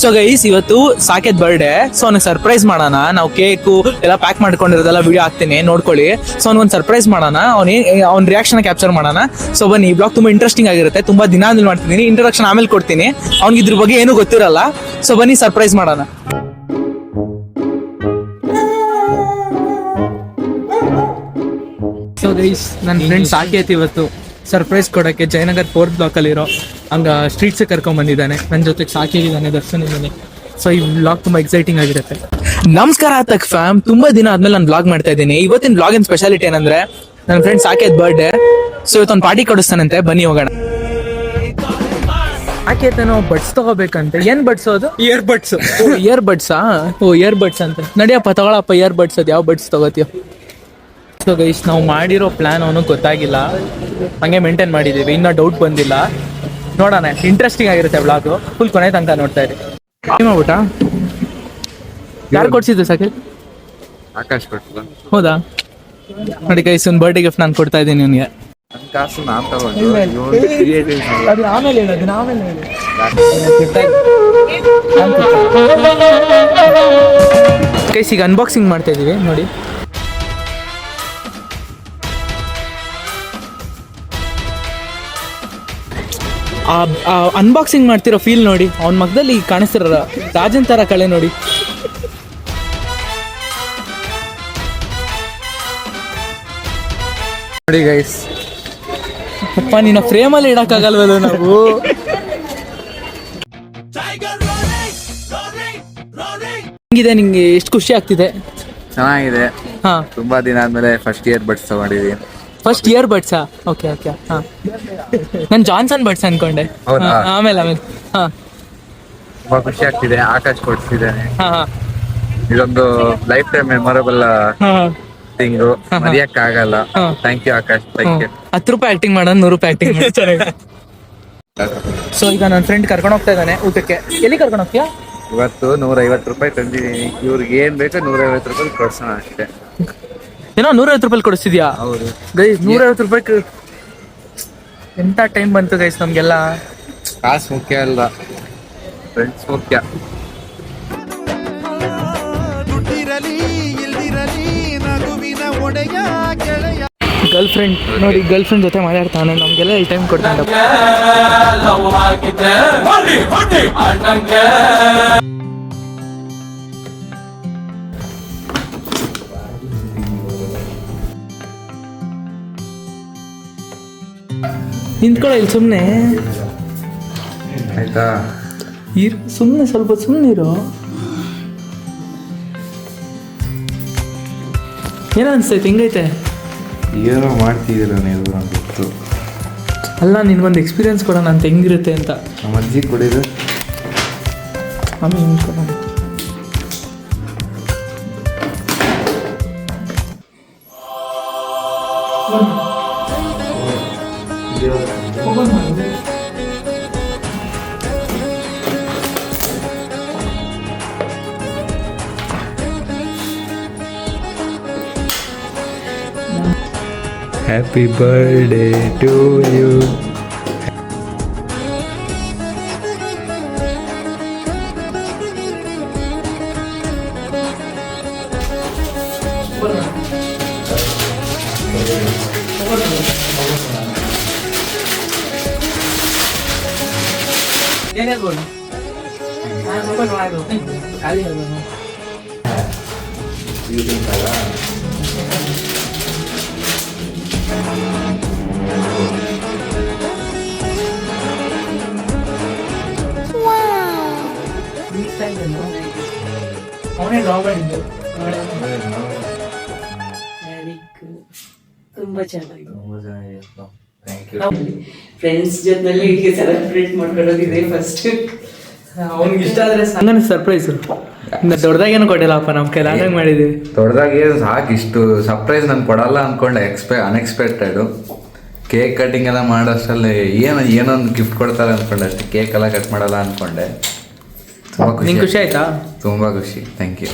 So guys ಇವತ್ತು Saket birthday. So ಅವ್ನಿಗೆ surprise ಮಾಡೋಣ. ನಾವು ಕೇಕು ಎಲ್ಲ ಪ್ಯಾಕ್ ಮಾಡ್ಕೊಂಡಿರೋದೆಲ್ಲ ವಿಡಿಯೋ ಹಾಕ್ತೀನಿ, ನೋಡ್ಕೊಳ್ಳಿ. ಸೊ ಅವ್ನಿಗೊಂದು ಸರ್ಪ್ರೈಸ್ ಮಾಡೋಣ, ಅವ್ನ ರಿಯಾಕ್ಷನ್ ಕ್ಯಾಪ್ಚರ್ ಮಾಡೋಣ. ಸೊ ಬನ್ನಿ, ಈ ಬ್ಲಾಗ್ ತುಂಬಾ ಇಂಟ್ರೆಸ್ಟಿಂಗ್ ಆಗಿರುತ್ತೆ. ತುಂಬಾ ದಿನ ಆದ್ಮೇಲೆ ಮಾಡ್ತಿದ್ದೀನಿ. ಇಂಟ್ರೊಡಕ್ಷನ್ ಆಮೇಲೆ ಕೊಡ್ತೀನಿ, ಅವ್ನಿಗೆ ಇದ್ರ ಬಗ್ಗೆ ಏನೂ ಗೊತ್ತಿರಲ್ಲ. ಸೊ ಬನ್ನಿ ಸರ್ಪ್ರೈಸ್ ಮಾಡೋಣ. ಸೊ ಗೈಸ್, ನನ್ನ ಫ್ರೆಂಡ್ ಸಾಕೇತ್ ಇವತ್ತು ಸರ್ಪ್ರೈಸ್ ಕೊಡೋಕ್ಕೆ ಜಯನಗರ್ 4th ಬ್ಲಾಕಲ್ಲಿರೋ ಹಂಗ ಸ್ಟ್ರೀಟ್ಸ್ ಕರ್ಕೊಂಡ್ ಬಂದಿದ್ದಾನೆ. ನನ್ನ ಜೊತೆಗೆ ಸಾಕಿದ್ದಾನೆ, ದರ್ಶನ್ ಇದ್ದಾನೆ. ಸೊ ಈ ವ್ಲಾಗ್ ತುಂಬಾ ಎಕ್ಸೈಟಿಂಗ್ ಆಗಿರುತ್ತೆ. ನಮಸ್ಕಾರ ತಕ್ ಫ್ಯಾಮ್, ತುಂಬಾ ದಿನ ಆದ್ಮೇಲೆ ನಾನು ವ್ಲಾಗ್ ಮಾಡ್ತಾ ಇದ್ದೀನಿ. ಇವತ್ತಿನ ವ್ಲಾಗಿನ ಸ್ಪೆಷಾಲಿಟಿ ಏನಂದ್ರೆ ನನ್ನ ಫ್ರೆಂಡ್ ಸಾಕೇತ್ ಬರ್ಡೇ. ಸೊ ಇವತ್ತೊಂದು ಪಾರ್ಟಿ ಕೊಡಿಸ್ತಾನಂತೆ, ಬನ್ನಿ ಹೋಗೋಣ. ಸಾಕೇತನೋ ಬಡ್ಸ್ ತಗೋಬೇಕಂತೆ. ಏನ್ ಬಡ್ಸೋದು? Ear buds. ಇಯರ್ ಬಡ್ಸಾ? ಇಯರ್ ಬಡ್ಸ್ ಅಂತ. ನಡಿಯಪ್ಪ ತಗೊಳಪ್ಪ ಇಯರ್ ಬಡ್ಸ್. ಅದು ಯಾವ ಬಡ್ಸ್ ತಗೋತೀಯ? ಸೊ ಗೈಸ್, ನಾವು ಮಾಡಿರೋ ಪ್ಲಾನ್ ಅವನಿಗೆ ಗೊತ್ತಾಗಿಲ್ಲ, ಹಂಗೆ ಮೇಂಟೈನ್ ಮಾಡಿದ್ದೀವಿ. ಇನ್ನೂ ಡೌಟ್ ಬಂದಿಲ್ಲ. ನೋಡೋಣ, ಇಂಟ್ರೆಸ್ಟಿಂಗ್ ಆಗಿರುತ್ತೆ ವ್ಲಾಗು. ಫುಲ್ ಕೊನೆ ತನಕ ನೋಡ್ತಾ ಇರಿ. ಮಾಡ್ಬಿಟ್ಟ ಯಾರು ಕೊಡ್ಸಿದ್ದು ಸಾಕೆ? ಆಕಾಶ್ ಕೊಟ್ಟಿಲ್ಲ. ಹೌದಾ? ನೋಡಿ ಗೈಸ್, ಒಂದು ಬರ್ಡೇ ಗಿಫ್ಟ್ ನಾನು ಕೊಡ್ತಾ ಇದ್ದೀನಿ ಇವನಿಗೆ. ಕಾಸು ನಾನು ತಗೊಂಡು ಅದು ಆಮೇಲೆ ಹೇಳೋದು, ಆಮೇಲೆ ಹೇಳಿ. ಗೈಸ್, ಈಗ ಅನ್ಬಾಕ್ಸಿಂಗ್ ಮಾಡ್ತಾ ಇದೀವಿ ನೋಡಿ. ಅನ್ಬಾಕ್ಸಿಂಗ್ ಮಾಡ್ತಿರೋ ಫೀಲ್ ನೋಡಿ. ಅವನ ಮಗದಲ್ಲಿ ಕಾಣಿಸ್ತಿರೋ ರಾಜನ್ ತರ ಕಳೆ ನೋಡಿ. ನೋಡಿ ಗೈಸ್, ಅಪ್ಪ ನಿನ್ನ ಫ್ರೇಮಲ್ಲಿ ಇಡಕ್ಕಾಗಲ್ವಲ್ಲ ನಾವು. ಹೆಂಗಿದೆ ನಿಂಗೆ? ಎಷ್ಟು ಖುಷಿ ಆಗ್ತಿದೆ? ಚೆನ್ನಾಗಿದೆ. ಹಾ, ತುಂಬಾ ದಿನ ಆದ್ಮೇಲೆ ಫಸ್ಟ್ ಇಯರ್ ಬಡ್ಸ್ ತಗೊಂಡಿದೀನಿ. ಫಸ್ಟ್ ಇಯರ್ ಬಡ್ಸಾ? Okay okay. ಹಾ, ನಾನು ಜಾನ್ಸನ್ ಬಡ್ಸ್ ಅನ್ಕೊಂಡೆ. ಹೌದಾ? ಆಮೇಲೆ ಹಾ, ತುಂಬಾ ಖುಷಿ ಆಗ್ತಿದೆ. ಆಕಾಶ್ ಕೊಡ್ಸಿದ್ದೇನೆ. ಹಾ ಹಾ ಇದೊಂದು ಲೈಫ್ ಟೈಮ್ ಮೆಮೊರಬಲ್ ಹಾ. ಥಿಂಗು, ಮರೆಯಕ್ ಆಗಲ್ಲ. Thank you Akash, thank you. 10 ರೂಪಾಯಿ ಆಕ್ಟಿಂಗ್ ಮಾಡೋಣ, 100 ರೂಪಾಯಿ ಆಕ್ಟಿಂಗ್ ಮಾಡೋಣ. ಸೊ ಈಗ ನನ್ನ ಫ್ರೆಂಡ್ ಕರ್ಕೊಂಡು ಹೋಗ್ತಾ ಇದ್ದಾನೆ ಊಟಕ್ಕೆ. ಎಲ್ಲಿ ಕರ್ಕೊಂಡು ಹೋಗ್ತೀಯಾ? ಇವತ್ತು 150 ರೂಪಾಯಿ ತಂದಿದ್ದೀನಿ. ಇವ್ರಿಗೆ ಏನ್ ಬೇಕೋ 150 ರೂಪಾಯಿ ಕೊಡ್ಸೋಣ ಅಷ್ಟೇ. ಏನೋ 150 ರೂಪಾಯಿ ಕೊಡಿಸ್ತಿದ್ಯಾ? ಹೌದು ಗೈಸ್, 150 ರೂಪಾಯಿ. ಎಂತ ಟೈಮ್ ಬಂತು ಗೈಸ್ ನಮ್ಗೆಲ್ಲ. ಕಾಸು ಮುಖ್ಯ ಅಲ್ಲ, ಫ್ರೆಂಡ್ಸ್ ಮುಖ್ಯ. ಗರ್ಲ್ ಫ್ರೆಂಡ್ ನೋಡಿ, ಗರ್ಲ್ ಫ್ರೆಂಡ್ ಜೊತೆ ಮಾತಾಡ್ತಾನೆ. ನಮ್ಗೆಲ್ಲ ಈ ಟೈಮ್ ಕೊಡ್ತಾನೆ. ನಿಂತ್ಕೊಳ್ಳೋ ಇಲ್ಲಿ ಸುಮ್ಮನೆ. ಆಯ್ತಾ? ಸುಮ್ಮನೆ ಸ್ವಲ್ಪ ಸುಮ್ಮನಿರು. ಏನೋ ಅನ್ಸ್ತೈತೆ? ಹಿಂಗೈತೆ? ಏನೋ ಮಾಡ್ತಿದ್ದೀರ ನೀವು, ನಂಗೆ ಗೊತ್ತು. ಅಲ್ಲ, ನಿನ್ಗೊಂದು ಎಕ್ಸ್ಪೀರಿಯನ್ಸ್ ಕೊಡೋಣ ಅಂತ, ಹೆಂಗಿರುತ್ತೆ ಅಂತ. ನಮ್ಮ ಅಜ್ಜಿ ಕೊಡಿದ್ರು. ಆಮೇಲೆ ಕೊಡೋಣ. Happy birthday to you. ಅವನೇ ಡ್ರಾ ಮಾಡಿದ್ದು. ತುಂಬಾ ಚೆನ್ನಾಗಿದೆ. ಫ್ರೆಂಡ್ಸ್ ಜೊತೆಲಿ ಹೀಗೆ ಸೆಲೆಬ್ರೇಟ್ ಮಾಡ್ಕೊಳ್ಳೋದಿದೆ ಫಸ್ಟ್. ಅವ್ನಿಗೆ ಇಷ್ಟ ಆದ್ರೆ ಹಂಗನೆ ಸರ್ಪ್ರೈಸ್. ದೊಡ್ಡದಾಗೇನು ಕೊಟ್ಟಿಲ್ಲಪ್ಪ, ನಮ್ಮ ಕೈಲಾದಂಗೆ ಮಾಡಿದ್ದೀವಿ. ದೊಡ್ಡದಾಗಿ ಸಾಕು. ಇಷ್ಟು ಸರ್ಪ್ರೈಸ್ ನಾನು ಕೊಡಲ್ಲ ಅನ್ಕೊಂಡೆ. ಅನ್ಎಕ್ಸ್ಪೆಕ್ಟೆಡ್. ಕೇಕ್ ಕಟಿಂಗ್ ಎಲ್ಲ ಮಾಡೋಷ್ಟರಲ್ಲಿ ಏನೊಂದು ಗಿಫ್ಟ್ ಕೊಡ್ತಾರೆ ಅನ್ಕೊಂಡೆ ಅಷ್ಟೇ. ಕೇಕ್ ಎಲ್ಲ ಕಟ್ ಮಾಡಲ್ಲ ಅನ್ಕೊಂಡೆ. ತುಂಬಾ ಖುಷಿ. ಖುಷಿ ಆಯ್ತಾ? ತುಂಬಾ ಖುಷಿ. Thank you.